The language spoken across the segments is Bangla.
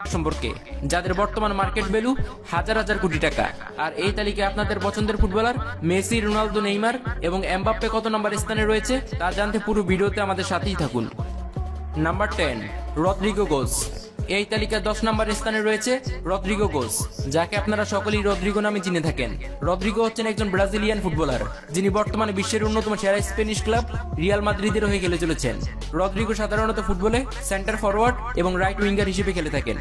সম্পর্কে, যাদের বর্তমান মার্কেট ভ্যালু হাজার হাজার কোটি টাকা। আর এই তালিকায় আপনাদের পছন্দের ফুটবলার মেসি, রোনালদো, নেইমার এবং এমবাপ্পে কত নম্বর স্থানে রয়েছে তা জানতে পুরো ভিডিওতে আমাদের সাথেই থাকুন। নাম্বার 10, রদ্রিগো গোস। এই তালিকায় 10 নম্বর স্থানে রয়েছে রদ্রিগো গোস, যাকে আপনারা সকলেই রদ্রিগো নামে চিনে থাকেন। রদ্রিগো হচ্ছেন একজন ব্রাজিলিয়ান ফুটবলার, যিনি বর্তমানে বিশ্বের অন্যতম সেরা স্প্যানিশ ক্লাব রিয়াল মাদ্রিদের হয়ে খেলে চলেছেন। রদ্রিগো সাধারণত ফুটবলে সেন্টার ফরওয়ার্ড এবং রাইট উইঙ্গার হিসেবে খেলে থাকেন।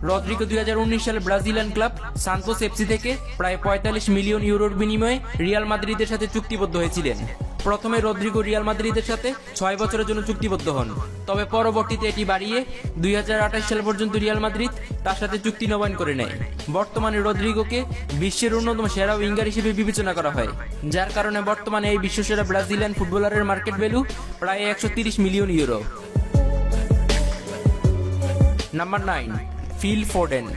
রদ্রিগো 2019 সালে ব্রাজিলিয়ান ক্লাব সান্তোস এফসি থেকে প্রায় 45 মিলিয়ন ইউরোর বিনিময়ে রিয়াল মাদ্রিদের সাথে চুক্তিবদ্ধ হয়েছিলেন। প্রথমে রদ্রিগো রিয়াল মাদ্রিদের সাথে 6 বছরের জন্য চুক্তিবদ্ধ হন, তবে পরবর্তীতে এটি বাড়িয়ে 2028 সাল পর্যন্ত রিয়াল মাদ্রিদ তার সাথে চুক্তি নবায়ন করে নেয়। বর্তমানে রদ্রিগোকে বিশ্বের অন্যতম সেরা উইঙ্গার হিসেবে বিবেচনা করা হয়, যার কারণে বর্তমানে এই বিশ্বসেরা ব্রাজিলিয়ান ফুটবলারের মার্কেট ভ্যালু প্রায় 130 million euro. Number 9, Phil Foden.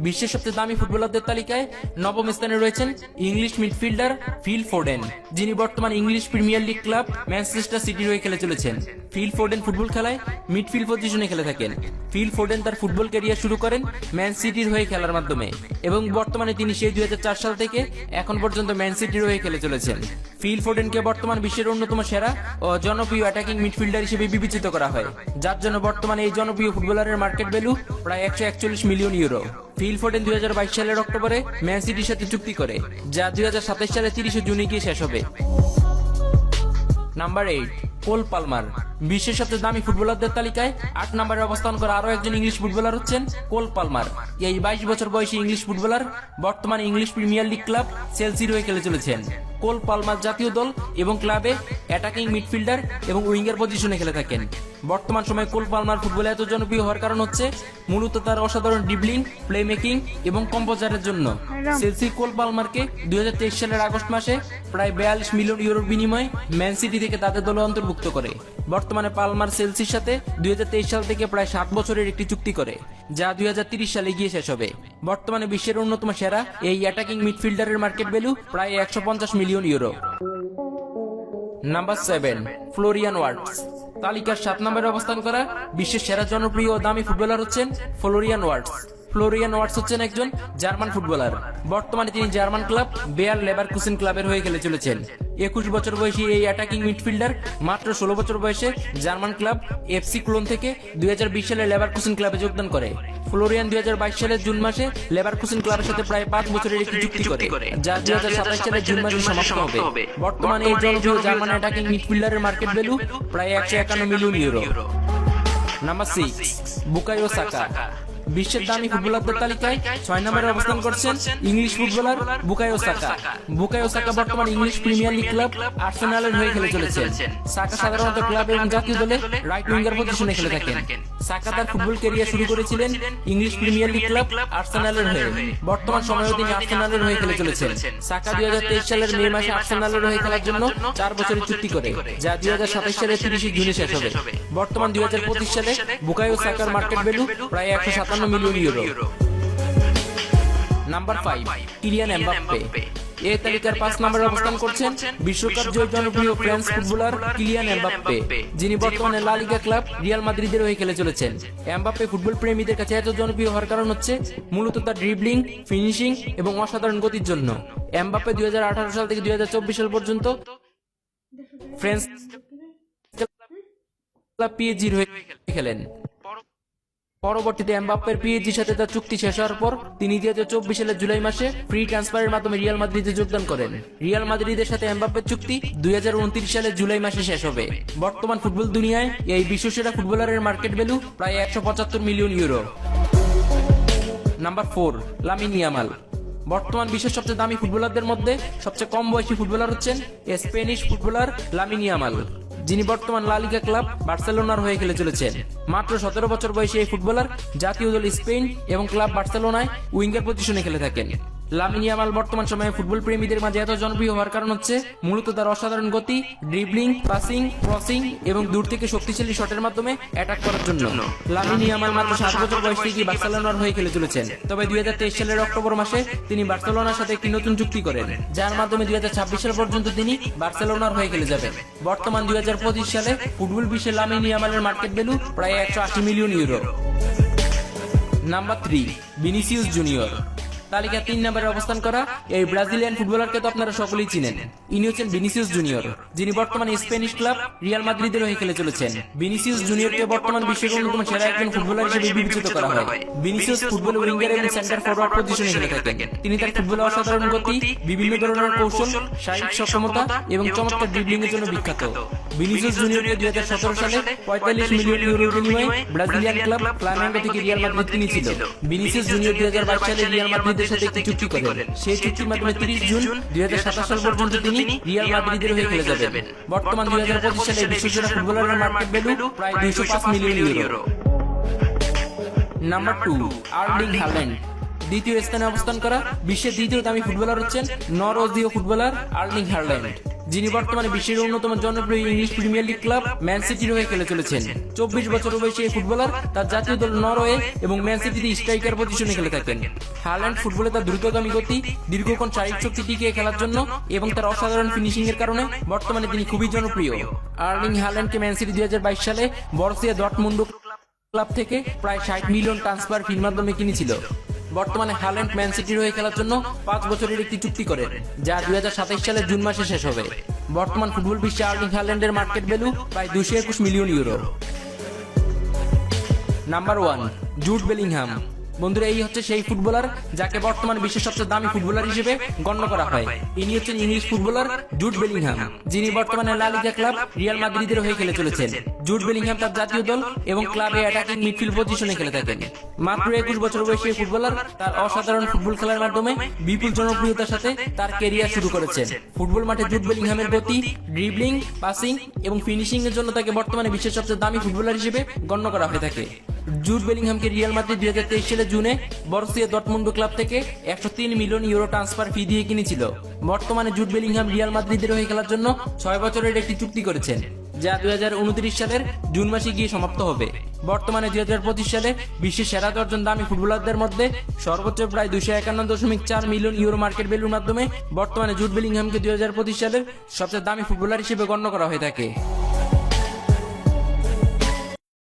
বিশ্বের সবচেয়ে দামি ফুটবলারদের তালিকায় 9ম স্থানে রয়েছেন ইংলিশ মিডফিল্ডার ফিল ফোডেন, যিনি বর্তমানে English premier league club Manchester সিটির হয়ে খেলে চলেছেন। ফিল ফোডেন ফুটবল খেলায় মিডফিল্ড পজিশনে খেলে থাকেন। ফিল ফোডেন তার ফুটবল ক্যারিয়ার শুরু করেন ম্যান সিটির হয়ে খেলার মাধ্যমে এবং বর্তমানে তিনি সেই 2004 সাল থেকে এখন পর্যন্ত ম্যান সিটির হয়ে খেলে চলেছেন। ফিল ফোডেনকে বর্তমান বিশ্বের অন্যতম সেরা ও জনপ্রিয় অ্যাটাকিং মিডফিল্ডার হিসেবে বিবেচিত করা হয়, যার জন্য বর্তমানে এই জনপ্রিয় ফুটবলারের মার্কেট ভ্যালু প্রায় 141 মিলিয়ন ইউরো। ফিল ফোডেন 2022 সালের অক্টোবরে ম্যান সিটির সাথে চুক্তি করে, যা 2027 সালে 30 জুনে গিয়ে শেষ হবে। Number 8, Cole Palmer. বিশ্বের সবচেয়ে দামি ফুটবলারদের তালিকায় 8 নম্বরে অবস্থান করা আরো একজন ইংলিশ ফুটবলার হচ্ছেন কোল পালমার। এই 22 বছর বয়সী ইংলিশ ফুটবলার বর্তমানে ইংলিশ প্রিমিয়ার লিগ ক্লাব চেলসির হয়ে খেলে চলেছেন। কোল পালমার জাতীয় দল এবং ক্লাবে অ্যাটাকিং মিডফিল্ডার এবং উইঙ্গার পজিশনে খেলে থাকেন। বর্তমান সময়ে কোল পালমার ফুটবলে এত জনপ্রিয় হওয়ার কারণ হচ্ছে মূলত তার অসাধারণ ড্রিবলিং, প্লে মেকিং এবং কম্পোজারের জন্য। চেলসি কোল পালমারকে 2023 সালের আগস্ট মাসে প্রায় 42 মিলিয়ন ইউরোর বিনিময়ে ম্যান সিটি থেকে তাদের দলে অন্তর্ভুক্ত করে। বর্তমানে পালমার চেলসির সাথে 2023 সাল থেকে প্রায় 7 বছরের একটি চুক্তি করে, যা 2030 সালে গিয়ে শেষ হবে। বর্তমানে বিশ্বের অন্যতম সেরা এই অ্যাটাকিং মিডফিল্ডারের মার্কেট ভ্যালু প্রায় 150 million euro. Number 7, Florian Wirtz. তালিকার 7 নম্বরে অবস্থান করা বিশ্বের সেরা জনপ্রিয় ও দামি ফুটবলার হচ্ছেন ফ্লোরিয়ান ওয়ার্টস। ফ্লোরিয়ান ওয়ার্টস হচ্ছেন একজন জার্মান ফুটবলার। বর্তমানে তিনি জার্মান ক্লাব বেয়ার লেভারকুসেন ক্লাবের হয়ে খেলে চলেছেন। 21 বছর বয়সী এই অ্যাটাকিং মিডফিল্ডার মাত্র 16 বছর বয়সে জার্মান ক্লাব এফসি ক্লোন থেকে 2020 সালে লেভারকুসেন ক্লাবে যোগদান করে। ফ্লোরিয়ান 2022 সালের জুন মাসে লেভারকুসেন ক্লাবের সাথে প্রায় 5 বছরের একটি চুক্তি করে, যা 2027 সালের জুন মাসে সমাপ্ত হবে। বর্তমানে এই জনপ্রিয় জার্মান অ্যাটাকিং মিডফিল্ডারের মার্কেট ভ্যালু প্রায় 151 million euro. Number 6, Bukayo Saka. বিশ্বের দামি ফুটবলারদের তালিকায় 6 নম্বরে অবস্থান করছেন English footballer Bukayo Saka. Bukayo Saka বর্তমানে ইংলিশ প্রিমিয়ার লিগ ক্লাব আর্সেনালের হয়ে খেলে চলেছেন। সাকা সাধারণত ক্লাব এবং জাতীয় দলে রাইট উইঙ্গার পজিশনে খেলে থাকেন। সাকা তার ফুটবল ক্যারিয়ার শুরু করেছিলেন ইংলিশ প্রিমিয়ার লিগ ক্লাব আর্সেনালের হয়ে। বর্তমান সময়েও তিনি আর্সেনালের হয়ে খেলে চলেছেন। সাকা 2023 সালের মে মাসে আর্সেনালের হয়ে খেলার জন্য 4 বছরের চুক্তি করে, যা 2027 সালের 30 জুনে শেষ হবে। বর্তমান 2025 সালে বুকায়ো সাকার মার্কেট ভ্যালু প্রায় 157 million euro. Number 5, Kylian Mbappe. এই তালিকার 5 নম্বরে অবস্থান করছেন বিশ্বকাপ জয়ী জনপ্রিয় ফ্রান্স ফুটবলার কিলিয়ান এমবাপ্পে, যিনি বর্তমানে লা লিগা ক্লাব রিয়াল মাদ্রিদের হয়ে খেলে চলেছেন। এমবাপ্পে ফুটবল প্রেমীদের কাছে এত জনপ্রিয় হওয়ার কারণ হচ্ছে মূলত তার ড্রিবলিং, ফিনিশিং এবং অসাধারণ গতির জন্য। এমবাপ্পে 2018 সাল থেকে 2024 সাল পর্যন্ত ফ্রান্স ক্লাব পিএসজির হয়ে খেলেন। পরবর্তীতে এমবাপ্পের পিএসজির সাথে তার চুক্তি শেষ হওয়ার পর তিনি 2024 সালের জুলাই মাসে ফ্রি ট্রান্সফারের মাধ্যমে রিয়াল মাদ্রিদে যোগদান করেন। রিয়াল মাদ্রিদের সাথে এমবাপ্পের চুক্তি 2029 সালের জুলাই মাসে শেষ হবে। বর্তমান ফুটবল দুনিয়ায় এই বিশ্বসেরা ফুটবলারের মার্কেট ভ্যালু প্রায় 175 million euro. Number 4, Lamine Yamal. বর্তমান বিশ্বের সবচেয়ে দামি ফুটবলারদের মধ্যে সবচেয়ে কম বয়সী ফুটবলার হচ্ছেন স্প্যানিশ ফুটবলার লামিন ইয়ামাল, যিনি বর্তমান লা লিগা ক্লাব বার্সেলোনার হয়ে খেলে চলেছেন। মাত্র 17 বছর বয়সী এই ফুটবলার জাতীয় দল স্পেন এবং ক্লাব বার্সেলোনায় উইঙ্গার পজিশনে খেলে থাকেন। লামিন ইয়ামাল বর্তমান সময়ে ফুটবল প্রেমীদের মাঝে এত জনপ্রিয় হওয়ার কারণ হচ্ছে মূলত তার অসাধারণ গতি, ড্রিবলিং, পাসিং, ক্রসিং এবং দূর থেকে শক্তিশালী শটের মাধ্যমে অ্যাটাক করার জন্য। লামিন ইয়ামাল মাত্র 7 বছর বয়স থেকে বার্সেলোনার হয়ে খেলে চলেছেন। তবে 2023 সালের অক্টোবর মাসে তিনি বার্সেলোনার সাথে একটি নতুন চুক্তি করেন, যার মাধ্যমে 2026 সাল পর্যন্ত তিনি বার্সেলোনার হয়ে খেলে যাবেন। বর্তমান 2025 সালে ফুটবল বিশ্বে লামিন ইয়ামালের মার্কেট ভ্যালু প্রায় 180 million euro. Number 3 Vinicius junior. তালিকা 3 নম্বরে অবস্থান করা এই ব্রাজিলিয়ান ফুটবলারকে তো আপনারা সকলেই চিনেন। ইনি হচ্ছেন ভিনিসিয়াস জুনিয়র, যিনি বর্তমানে স্প্যানিশ ক্লাব রিয়াল মাদ্রিদের হয়ে খেলে চলেছেন। ভিনিসিয়াস জুনিয়রকে বর্তমান বিশ্বের অন্যতম সেরা একজন ফুটবলার হিসেবে বিবেচিত করা হয়। ভিনিসিয়াস ফুটবল উইঙ্গার এবং সেন্টার ফরওয়ার্ড পজিশনে খেলে থাকেন। তিনি তার ফুটবলে অসাধারণ গতি, বিভিন্ন ধরনের কৌশল, শারীরিক সক্ষমতা এবং চমৎকার ড্রিবলিং এর জন্য বিখ্যাত। ভিনিসিয়াস জুনিয়রকে 2017 সালে 45 মিলিয়ন ইউরোর বিনিময়ে ব্রাজিলিয়ান ক্লাব ফ্লামেঙ্গো থেকে রিয়াল মাদ্রিদ কিনেছিল। ভিনিসিয়াস জুনিয়র 2022 সালে রিয়াল মাদ্রিদের সাথে একটি চুক্তি করেন। সেই চুক্তির মাধ্যমে 30 জুন 2027 সাল পর্যন্ত তিনি রিয়াল মাদ্রিদের হয়ে খেলে যাবেন। বর্তমান 2025 সালে বিশ্বসেরা ফুটবলারের মার্কেট ভ্যালু প্রায় 205 million euro. Number 2 Erling Haaland. দ্বিতীয় স্থানে অবস্থান করা বিশ্বের দ্বিতীয় দামি ফুটবলার হচ্ছেন নরওয়েজীয় ফুটবলার আর্লিং হাল্যান্ড, যিনি বর্তমানে বিশ্বের অন্যতম জনপ্রিয় English premier league club man সিটির হয়ে খেলে চলেছেন। 24 বছর বয়সী এই ফুটবলার তার জাতীয় দল নরওয়ে এবং ম্যান সিটিতে স্ট্রাইকার পজিশনে খেলে থাকেন। হাল্যান্ড ফুটবলে তার দ্রুতগামী গতি, দীর্ঘক্ষণ শারীরিক শক্তি টিকিয়ে খেলার জন্য এবং তার অসাধারণ ফিনিশিং এর কারণে বর্তমানে তিনি খুবই জনপ্রিয়। আর্লিং হাল্যান্ডকে ম্যান সিটি 2022 সালে বরুসিয়া ডর্টমুন্ড ক্লাব থেকে প্রায় 60 মিলিয়ন ট্রান্সফার ফির মাধ্যমে কিনেছিল। বর্তমানে হাল্যান্ড ম্যান সিটির হয়ে খেলার জন্য 5 বছরের একটি চুক্তি করেন, যা 2027 সালের জুন মাসে শেষ হবে। বর্তমান ফুটবল বিশ্বে আর্লিং হাল্যান্ডের মার্কেট ভ্যালু প্রায় 221 million euro. Number 1 Jude Bellingham. বন্ধুরা, এই হচ্ছে সেই ফুটবলার যাকে বর্তমানে বিশ্বের সবচেয়ে দামি ফুটবলার হিসেবে গণ্য করা হয়। ইনি হচ্ছেন ইংলিশ ফুটবলার জুড বেলিংহাম, যিনি বর্তমানে লা লিগা ক্লাব রিয়াল মাদ্রিদের হয়ে খেলে চলেছেন। জুড বেলিংহাম তার জাতীয় দল এবং ক্লাবে অ্যাটাকিং মিডফিল্ড পজিশনে খেলে থাকেন। মাত্র 21 বছর বয়সী এই ফুটবলার তার অসাধারণ ফুটবল খেলার মাধ্যমে বিপুল জনপ্রিয়তার সাথে তার ক্যারিয়ার শুরু করেছেন। ফুটবল মাঠে জুড বেলিংহামের গতি, ড্রিবলিং, পাসিং এবং ফিনিশিং এর জন্য তাকে বর্তমানে বিশ্বের সবচেয়ে দামি ফুটবলার হিসেবে গণ্য করা হয়ে থাকে। জুড বেলিংহামকে রিয়াল মাদ্রিদ 2023 সালে জুনে বরুসিয়া ডর্টমুন্ড ক্লাব থেকে 103 মিলিয়ন ইউরো ট্রান্সফার ফি দিয়ে কিনেছিল। বর্তমানে জুড বেলিংহাম রিয়াল মাদ্রিদের হয়ে খেলার জন্য 6 বছরের একটি চুক্তি করেছেন, যা 2029 সালের জুন মাসে গিয়ে সমাপ্ত হবে। বর্তমানে 2025 সালে বিশ্বের সেরা 10 জন দামি ফুটবলারদের মধ্যে সর্বোচ্চ প্রায় 251.4 মিলিয়ন ইউরো মার্কেট ভ্যালুর মাধ্যমে বর্তমানে জুড বেলিংহামকে 2025 সালের সবচেয়ে দামি ফুটবলার হিসেবে গণ্য করা হয়ে থাকে।